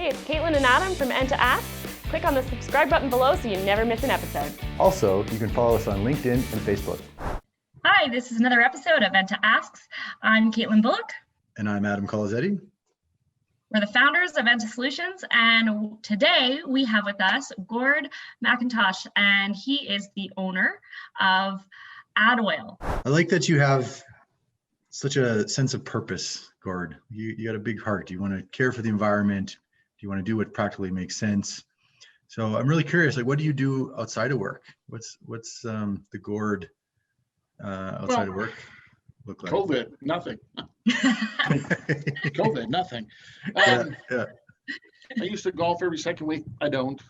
Hey, it's Katelyn and Adam from Enta Asks. Click on the subscribe button below so you never miss an episode. Also, you can follow us on LinkedIn and Facebook. Hi, this is another episode of Enta Asks. I'm Katelyn Bullock. And I'm Adam Kolozetti. We're the founders of Enta Solutions, and today we have with us Gordon McIntosh, and he is the owner of Adoil. I like that you have such a sense of purpose, Gord. You got a big heart. You want to care for the environment. You want to do what practically makes sense. So I'm really curious, like, what do you do outside of work? What's the Gord outside of work look like? COVID, nothing. COVID, nothing. Yeah. I used to golf every second week. I don't.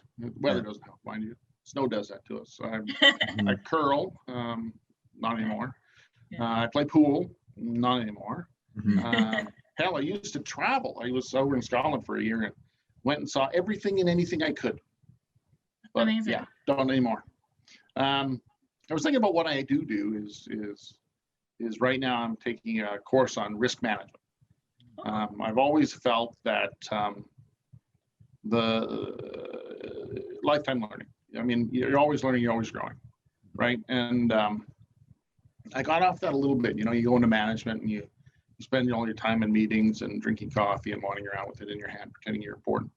Weather doesn't help, mind you. Snow does that to us. I curl, not anymore. I play pool, not anymore. Hell, I used to travel. I was over in Scotland for a year and went and saw everything and anything I could. But Amazing. yeah, don't anymore. I was thinking about what I do is right now I'm taking a course on risk management. I've always felt that the lifetime learning. I mean, you're always learning, you're always growing, right? And I got off that a little bit. You know, you go into management and you spend all your time in meetings and drinking coffee and wandering around with it in your hand, pretending you're important.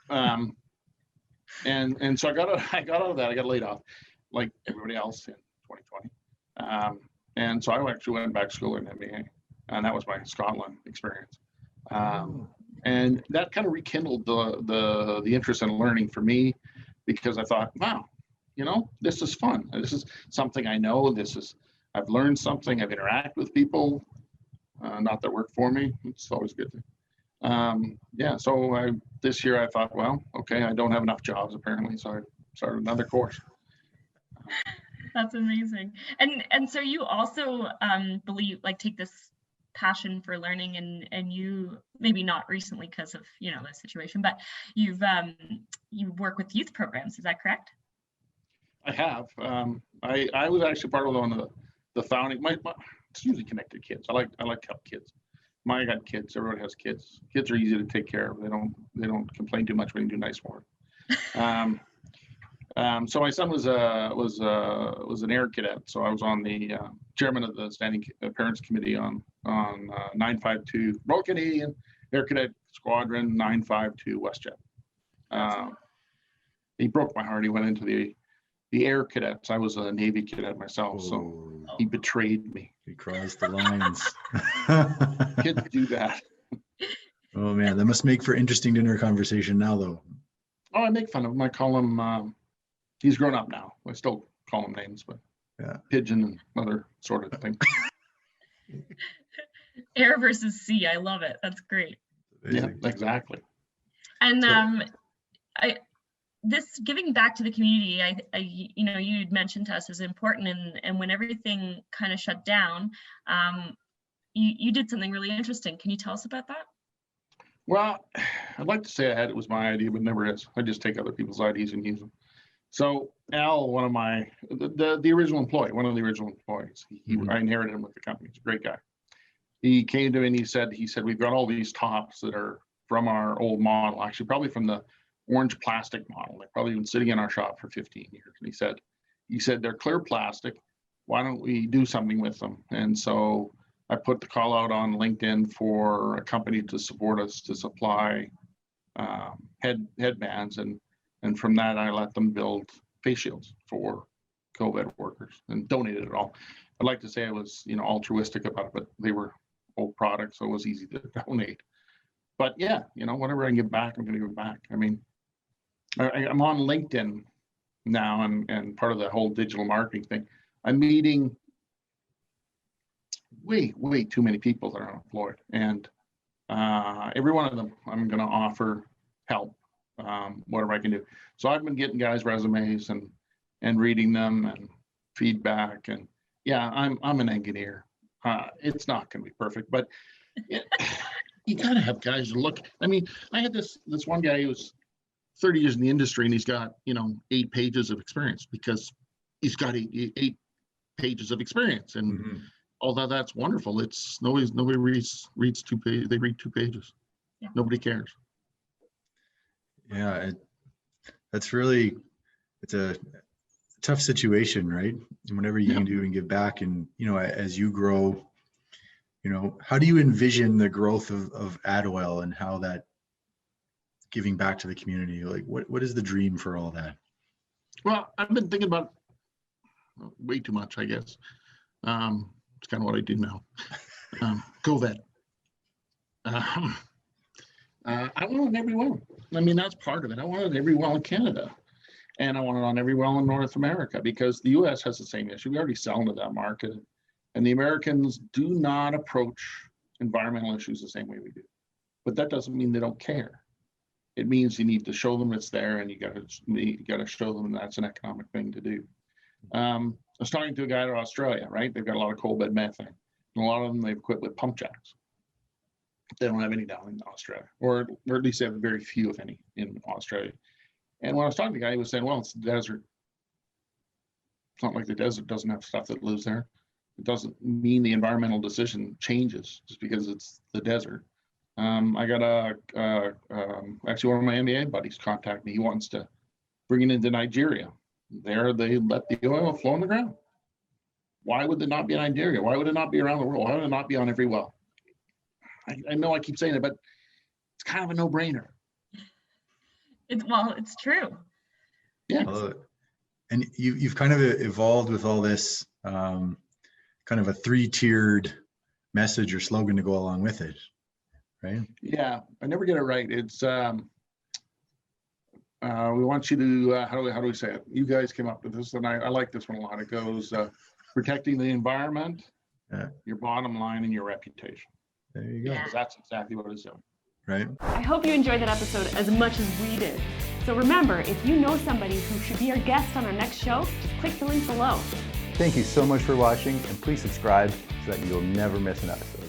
And so I got out of that. I got laid off, like everybody else in 2020. And so I actually went back to school in MBA, and that was my Scotland experience. And that kind of rekindled the interest in learning for me, because I thought, wow, you know, this is fun. This is something I know. I've learned something. I've interacted with people, not that work for me. It's always a good thing. So this year I thought, well, okay, I don't have enough jobs apparently, so I started another course. That's amazing. And so you also take this passion for learning, and you, maybe not recently because of, you know, the situation, but you work with youth programs, is that correct? I have. I was actually part of one of the founding. It's usually connected kids. I like to help kids. I got kids. Everybody has kids. Kids are easy to take care of. They don't complain too much when you do nice for them. So my son was an air cadet. So I was on the chairman of the standing parents committee on 952 Royal Canadian Air Cadet Squadron 952 WestJet. He broke my heart. He went into the air cadets. I was a Navy cadet myself, so he betrayed me. He crossed the lines. Kids do that. Oh man, that must make for interesting dinner conversation now, though. Oh, I make fun of him. I call him. He's grown up now. I still call him names, but yeah, pigeon and other sort of thing. Air versus sea. I love it. That's great. Yeah, exactly. And this giving back to the community, you know, you'd mentioned to us is important, and when everything kind of shut down, you did something really interesting. Can you tell us about that? Well, I'd like to say it was my idea, but never is. I just take other people's ideas and use them. So Al, one of the original employee, one of the original employees, I inherited him with the company. He's a great guy. He came to me and he said, we've got all these tops that are from our old model, actually probably from the orange plastic model. They've probably been sitting in our shop for 15 years. And he said, they're clear plastic. Why don't we do something with them? And so I put the call out on LinkedIn for a company to support us to supply headbands. And from that, I let them build face shields for COVID workers and donated it all. I'd like to say I was, you know, altruistic about it, but they were old products, so it was easy to donate. But yeah, you know, whatever I can give back, I'm going to give back. I mean, I'm on LinkedIn now, and part of the whole digital marketing thing. I'm meeting way too many people that are unemployed, and every one of them, I'm going to offer help, whatever I can do. So I've been getting guys' resumes and reading them and feedback, and yeah, I'm an engineer. It's not going to be perfect, but you got to have guys to look. I mean, I had this one guy who was 30 years in the industry, and he's got, you know, 8 pages of experience because he's got eight pages of experience. And although that's wonderful, it's nobody reads 2 pages. They read 2 pages. Yeah. Nobody cares. Yeah, that's really, it's a tough situation, right? And whatever you can do and give back, and as you grow, how do you envision the growth of Adoil and how that giving back to the community? Like, what is the dream for all that? Well, I've been thinking about way too much, I guess. It's kind of what I do now. Go vet. I want it every well. I mean, that's part of it. I want it every well in Canada, and I want it on every well in North America, because the U.S. has the same issue. We already sell into that market, and the Americans do not approach environmental issues the same way we do. But that doesn't mean they don't care. It means you need to show them it's there, and you got to show them that's an economic thing to do. I was talking to a guy in Australia, right? They've got a lot of coal bed methane, and a lot of them they've quit with pump jacks. They don't have any down in Australia, or at least they have very few, if any, in Australia. And when I was talking to the guy, he was saying, well, it's the desert. It's not like the desert doesn't have stuff that lives there. It doesn't mean the environmental decision changes just because it's the desert. I got actually one of my MBA buddies contact me. He wants to bring it into Nigeria. There they let the oil flow on the ground. Why would it not be in Nigeria? Why would it not be around the world? Why would it not be on every well? I know I keep saying it, but it's kind of a no-brainer. It's true. Yeah. And you've kind of evolved with all this kind of a 3-tiered message or slogan to go along with it, right? Yeah, I never get it right. It's we want you to how do we say it? You guys came up with this, and I like this one a lot. It goes protecting the environment, your bottom line, and your reputation. There you go. Because that's exactly what it's doing. Right. I hope you enjoyed that episode as much as we did. So remember, if you know somebody who should be our guest on our next show, just click the link below. Thank you so much for watching, and please subscribe so that you'll never miss an episode.